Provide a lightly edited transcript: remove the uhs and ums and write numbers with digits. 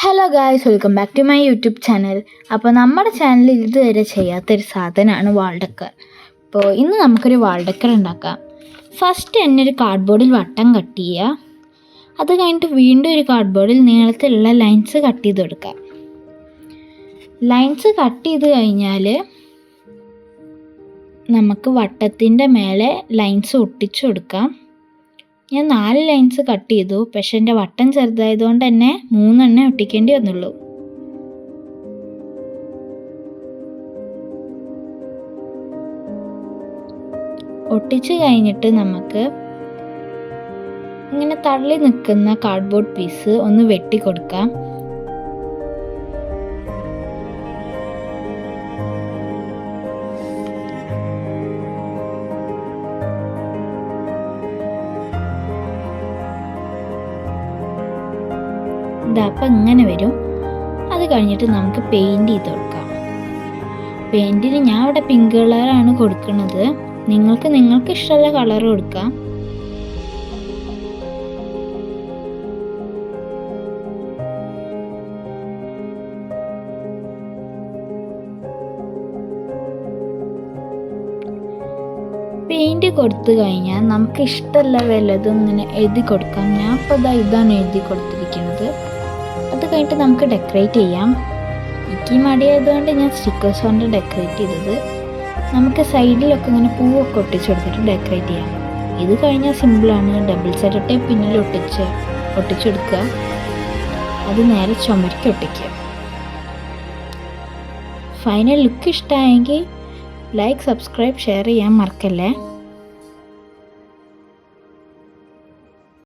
Hello guys, welcome back to my YouTube channel. അപ്പോൾ നമ്മുടെ ചാനലിൽ ഇതുവരെ ചെയ്യാത്തൊരു സാധനമാണ് വാൾ ഡെക്കർ. അപ്പോൾ ഇന്ന് നമുക്കൊരു വാൾ ഡെക്കർ ഉണ്ടാക്കാം. ഫസ്റ്റ് തന്നെ ഒരു കാർഡ്ബോർഡിൽ വട്ടം കട്ട് ചെയ്യുക. അത് കഴിഞ്ഞിട്ട് വീണ്ടും ഒരു കാർഡ്ബോർഡിൽ നീളത്തിലുള്ള ലൈൻസ് കട്ട് ചെയ്ത് കൊടുക്കുക. ലൈൻസ് കട്ട് ചെയ്ത് കഴിഞ്ഞാൽ നമുക്ക് വട്ടത്തിൻ്റെ മേലെ ലൈൻസ് ഒട്ടിച്ചു കൊടുക്കാം. ഞാൻ 4 ലൈൻസ് കട്ട് ചെയ്തു, പക്ഷെ എൻ്റെ വട്ടം ചെറുതായതുകൊണ്ട് തന്നെ 3 ഒട്ടിക്കേണ്ടി വന്നുള്ളൂ. ഒട്ടിച്ച് കഴിഞ്ഞിട്ട് നമുക്ക് ഇങ്ങനെ തള്ളി നിൽക്കുന്ന കാർഡ്ബോർഡ് പീസ് ഒന്ന് വെട്ടി കൊടുക്കാം. അപ്പം ഇങ്ങനെ വരും. അത് കഴിഞ്ഞിട്ട് നമുക്ക് പെയിൻറ് ചെയ്ത് കൊടുക്കാം. പെയിൻറ്റിന് ഞാൻ ഇവിടെ പിങ്ക് കളറാണ് കൊടുക്കുന്നത്. നിങ്ങൾക്ക് ഇഷ്ടമുള്ള കളർ കൊടുക്കാം. പെയിൻറ് കൊടുത്തു കഴിഞ്ഞാൽ നമുക്ക് ഇഷ്ടമുള്ള വല്ലതും ഇങ്ങനെ എഴുതി കൊടുക്കാം. ഞാൻ ഇപ്പോൾ ഇതാണ് എഴുതി കൊടുത്തിരിക്കുന്നത്. അത് കഴിഞ്ഞിട്ട് നമുക്ക് ഡെക്കറേറ്റ് ചെയ്യാം. എനിക്ക് മടിയായതുകൊണ്ട് ഞാൻ സ്റ്റിക്കേഴ്സ് കൊണ്ട് ഡെക്കറേറ്റ് ചെയ്തത്. നമുക്ക് സൈഡിലൊക്കെ ഇങ്ങനെ പൂവൊക്കെ ഒട്ടിച്ച് കൊടുത്തിട്ട് ഡെക്കറേറ്റ് ചെയ്യാം. ഇത് കഴിഞ്ഞാൽ സിമ്പിളാണ്. ഡബിൾ സൈഡ് ടേപ്പ് പിന്നിൽ ഒട്ടിച്ചെടുക്കുക. അത് നേരെ ചുമരിക്ക് ഒട്ടിക്കുക. ഫൈനൽ ലുക്ക് ഇഷ്ടമായെങ്കിൽ ലൈക്ക്, സബ്സ്ക്രൈബ്, ഷെയർ ചെയ്യാൻ മറക്കല്ലേ.